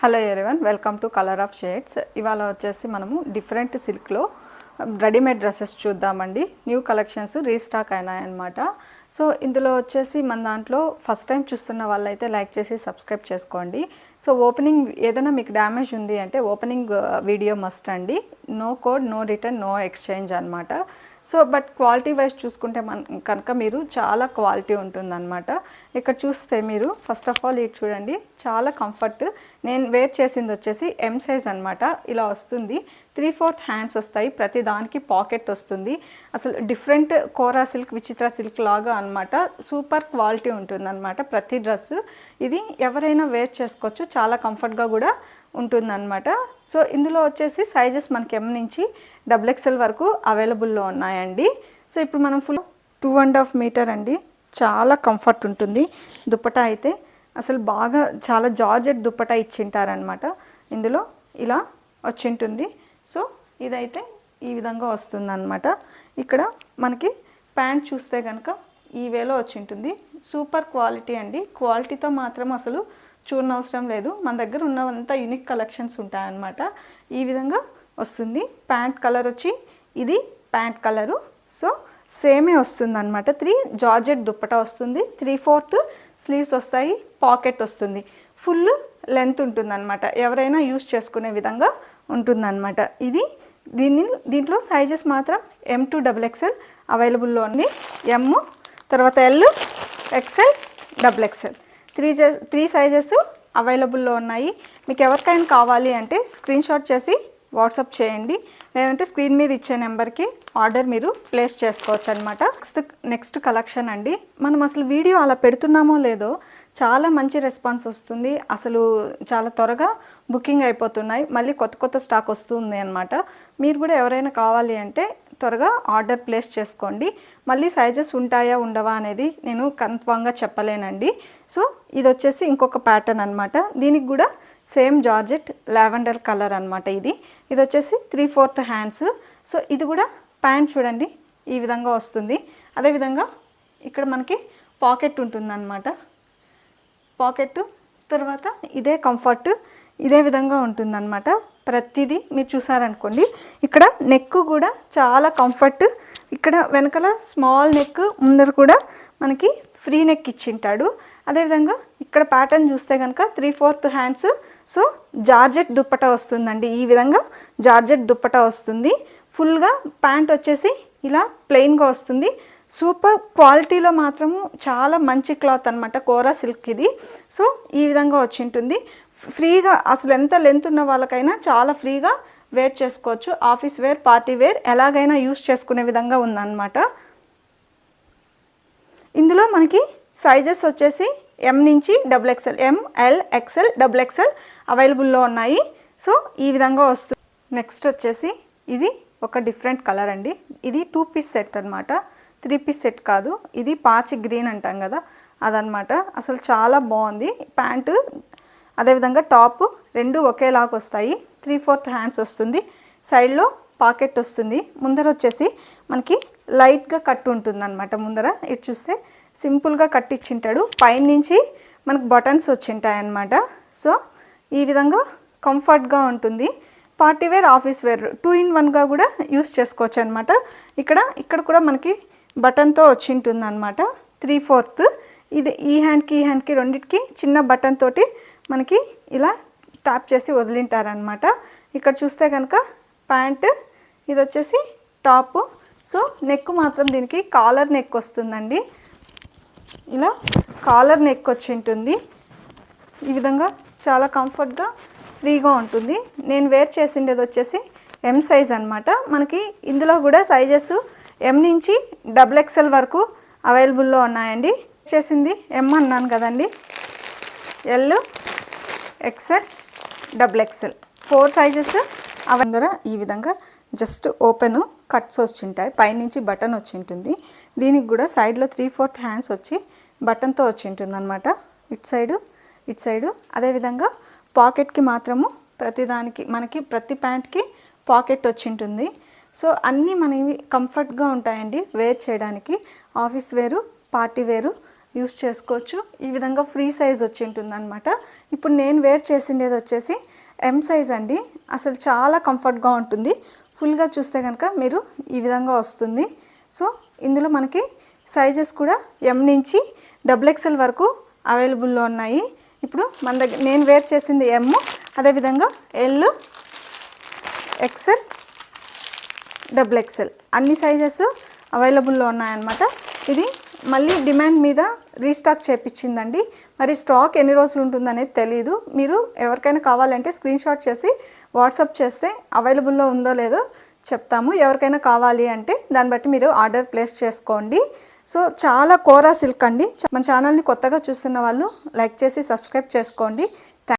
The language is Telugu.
Hello everyone, welcome to colour of shades. ఇవాళ వచ్చేసి మనము డిఫరెంట్ సిల్క్లో రెడీమేడ్ డ్రెస్సెస్ చూద్దామండి. న్యూ కలెక్షన్స్ రీస్టాక్ అయినాయన్నమాట. సో ఇందులో వచ్చేసి మన దాంట్లో ఫస్ట్ టైం చూస్తున్న వాళ్ళైతే లైక్ చేసి సబ్స్క్రైబ్ చేసుకోండి. సో ఓపెనింగ్ ఏదైనా మీకు డ్యామేజ్ ఉంది అంటే ఓపెనింగ్ వీడియో మస్ట్ అండి. No code, no return, no exchange అనమాట. సో బట్ క్వాలిటీ వైజ్ చూసుకుంటే కనుక మీరు చాలా క్వాలిటీ ఉంటుందన్నమాట. ఇక్కడ చూస్తే మీరు ఫస్ట్ ఆఫ్ ఆల్ ఇది చూడండి, చాలా కంఫర్ట్. నేను వేర్ చేసింది వచ్చేసి ఎం సైజ్ అనమాట. ఇలా వస్తుంది, 3/4 హ్యాండ్స్ వస్తాయి, ప్రతి దానికి పాకెట్ వస్తుంది. అసలు డిఫరెంట్ కోరా సిల్క్, విచిత్ర సిల్క్ లాగా అనమాట. సూపర్ క్వాలిటీ ఉంటుందన్నమాట ప్రతి డ్రెస్. ఇది ఎవరైనా వేర్ చేసుకోవచ్చు, చాలా కంఫర్ట్గా కూడా ఉంటుందన్నమాట. సో ఇందులో వచ్చేసి సైజెస్ మనకి ఎం నుంచి XXL వరకు అవైలబుల్లో ఉన్నాయండి. సో ఇప్పుడు మనం ఫుల్ 2.5 మీటర్ అండి, చాలా కంఫర్ట్ ఉంటుంది. దుప్పటా అయితే అసలు బాగా చాలా జార్జెట్ దుప్పటా ఇచ్చింటారనమాట. ఇందులో ఇలా వచ్చింటుంది. సో ఇదైతే ఈ విధంగా వస్తుందన్నమాట. ఇక్కడ మనకి ప్యాంట్ చూస్తే కనుక ఈ వేలో వచ్చింటుంది. సూపర్ క్వాలిటీ అండి. క్వాలిటీతో మాత్రం అసలు చూడనవసరం లేదు. మన దగ్గర ఉన్నవంతా యూనిక్ కలెక్షన్స్ ఉంటాయన్నమాట. ఈ విధంగా వస్తుంది. ప్యాంట్ కలర్ వచ్చి ఇది ప్యాంట్ కలరు. సో సేమే వస్తుందన్నమాట. 3 జార్జెట్ దుప్పటా వస్తుంది, 3/4 స్లీవ్స్ వస్తాయి, పాకెట్ వస్తుంది, ఫుల్ లెంత్ ఉంటుందన్నమాట. ఎవరైనా యూస్ చేసుకునే విధంగా ఉంటుందన్నమాట. ఇది దీంట్లో సైజెస్ మాత్రం M to XXL అవైలబుల్లో ఉంది. M, తర్వాత L, XL, XXL, 3 సైజెస్ అవైలబుల్లో ఉన్నాయి. మీకు ఎవరికైనా కావాలి అంటే స్క్రీన్ షాట్ చేసి వాట్సాప్ చేయండి, లేదంటే స్క్రీన్ మీద ఇచ్చే నెంబర్కి ఆర్డర్ మీరు ప్లేస్ చేసుకోవచ్చు అనమాట. నెక్స్ట్ కలెక్షన్ అండి. మనం అసలు వీడియో అలా పెడుతున్నామో లేదో చాలా మంచి రెస్పాన్స్ వస్తుంది. అసలు చాలా త్వరగా బుకింగ్ అయిపోతున్నాయి. మళ్ళీ కొత్త స్టాక్ వస్తుంది అనమాట. మీరు కూడా ఎవరైనా కావాలి అంటే త్వరగా ఆర్డర్ ప్లేస్ చేసుకోండి. మళ్ళీ సైజెస్ ఉంటాయా ఉండవా అనేది నేను కన్ఫామ్గా చెప్పలేనండి. సో ఇది వచ్చేసి ఇంకొక ప్యాటర్న్ అనమాట. దీనికి కూడా సేమ్ జార్జెట్ లావెండర్ కలర్ అనమాట. ఇది వచ్చేసి 3/4 హ్యాండ్స్. సో ఇది కూడా ప్యాంట్ చూడండి ఈ విధంగా వస్తుంది. అదేవిధంగా ఇక్కడ మనకి పాకెట్ ఉంటుందన్నమాట. పాకెట్ తర్వాత ఇదే కంఫర్ట్ ఇదే విధంగా ఉంటుందన్నమాట. ప్రతిదీ మీరు చూసారనుకోండి. ఇక్కడ నెక్ కూడా చాలా కంఫర్ట్. ఇక్కడ వెనకాల స్మాల్ నెక్, ముందర కూడా మనకి ఫ్రీ నెక్ ఇచ్చింటాడు. అదేవిధంగా ఇక్కడ ప్యాటర్న్ చూస్తే కనుక 3/4 హ్యాండ్స్. సో జార్జెట్ దుప్పటా వస్తుందండి. ఈ విధంగా జార్జెట్ దుప్పటా వస్తుంది. ఫుల్గా ప్యాంట్ వచ్చేసి ఇలా ప్లెయిన్గా వస్తుంది. సూపర్ క్వాలిటీలో మాత్రము చాలా మంచి క్లాత్ అనమాట. కోరా సిల్క్ ఇది. సో ఈ విధంగా వచ్చింటుంది. ఫ్రీగా అసలు ఎంత లెంత్ ఉన్న వాళ్ళకైనా చాలా ఫ్రీగా వేర్ చేసుకోవచ్చు. ఆఫీస్ వేర్, పార్టీ వేర్ ఎలాగైనా యూస్ చేసుకునే విధంగా ఉందన్నమాట. ఇందులో మనకి సైజెస్ వచ్చేసి M నుంచి XXL, M, L, XL, XXL అవైలబుల్లో ఉన్నాయి. సో ఈ విధంగా వస్తుంది. నెక్స్ట్ వచ్చేసి ఇది ఒక డిఫరెంట్ కలర్ అండి. ఇది 2 పీస్ సెట్ అనమాట. 3 పీస్ సెట్ కాదు. ఇది పాచి గ్రీన్ అంటాం కదా, అదనమాట. అసలు చాలా బాగుంది. ప్యాంటు అదేవిధంగా టాప్ రెండు ఒకేలాగా వస్తాయి. 3/4 హ్యాండ్స్ వస్తుంది. సైడ్లో పాకెట్ వస్తుంది. ముందర వచ్చేసి మనకి లైట్గా కట్ ఉంటుంది అనమాట. ముందర ఇటు చూస్తే సింపుల్గా కట్ ఇచ్చింటాడు. పైనుంచి మనకు బటన్స్ వచ్చింటాయి అన్నమాట. సో ఈ విధంగా కంఫర్ట్గా ఉంటుంది. Party wear, office wear 2 in 1గా కూడా యూస్ చేసుకోవచ్చు అనమాట. ఇక్కడ కూడా మనకి బటన్తో వచ్చింటుంది అనమాట. 3/4 ఇది ఈ హ్యాండ్కి రెండింటికి చిన్న బటన్ తోటి మనకి ఇలా ట్యాప్ చేసి వదిలింటారనమాట. ఇక్కడ చూస్తే కనుక ప్యాంట్, ఇది వచ్చేసి టాప్. సో నెక్ మాత్రం దీనికి కాలర్ నెక్ వస్తుందండి. ఇలా కాలర్ నెక్ వచ్చి ఉంటుంది. ఈ విధంగా చాలా కంఫర్ట్గా ఫ్రీగా ఉంటుంది. నేను వేర్ చేసిండేది వచ్చేసి M సైజ్ అనమాట. మనకి ఇందులో కూడా సైజెస్ M నుంచి XXL వరకు అవైలబుల్లో ఉన్నాయండి. చేసింది M అన్నాను కదండి. L, XL, XXL 4 సైజెస్ అవన్నీ ఈ విధంగా జస్ట్ ఓపెన్ కట్స్ వచ్చింటాయి. పైనుంచి బటన్ వచ్చింటుంది. దీనికి కూడా సైడ్లో 3/4 హ్యాండ్స్ వచ్చి బటన్తో వచ్చింటుంది అనమాట. ఇటు సైడు అదేవిధంగా పాకెట్కి మాత్రము ప్రతిదానికి మనకి ప్రతి ప్యాంట్కి పాకెట్ వచ్చింటుంది. సో అన్నీ మనవి కంఫర్ట్గా ఉంటాయండి వేర్ చేయడానికి. ఆఫీస్ వేరు, పార్టీ వేరు యూస్ చేసుకోవచ్చు. ఈ విధంగా ఫ్రీ సైజ్ వచ్చి ఉంటుంది అనమాట. ఇప్పుడు నేను వేర్ చేసిండేది వచ్చేసి ఎం సైజ్ అండి. అసలు చాలా కంఫర్ట్గా ఉంటుంది. ఫుల్గా చూస్తే కనుక మీరు ఈ విధంగా వస్తుంది. సో ఇందులో మనకి సైజెస్ కూడా ఎం నుంచి XXL వరకు అవైలబుల్లో ఉన్నాయి. ఇప్పుడు మన దగ్గర నేను వేర్ చేసింది ఎమ్, అదేవిధంగా ఎల్, XL, XXL అన్ని సైజెస్ అవైలబుల్లో ఉన్నాయన్నమాట. ఇది మళ్ళీ డిమాండ్ మీద రీస్టాక్ చేయించిందండి. మరి స్టాక్ ఎన్ని రోజులు ఉంటుందనేది తెలీదు. మీరు ఎవరికైనా కావాలంటే స్క్రీన్ షాట్ చేసి వాట్సాప్ చేస్తే అవైలబుల్లో ఉందో లేదో చెప్తాము. ఎవరికైనా కావాలి అంటే దాన్ని బట్టి మీరు ఆర్డర్ ప్లేస్ చేసుకోండి. సో చాలా కోరా సిల్క్ అండి. మన ఛానల్ని కొత్తగా చూస్తున్న వాళ్ళు లైక్ చేసి సబ్స్క్రైబ్ చేసుకోండి.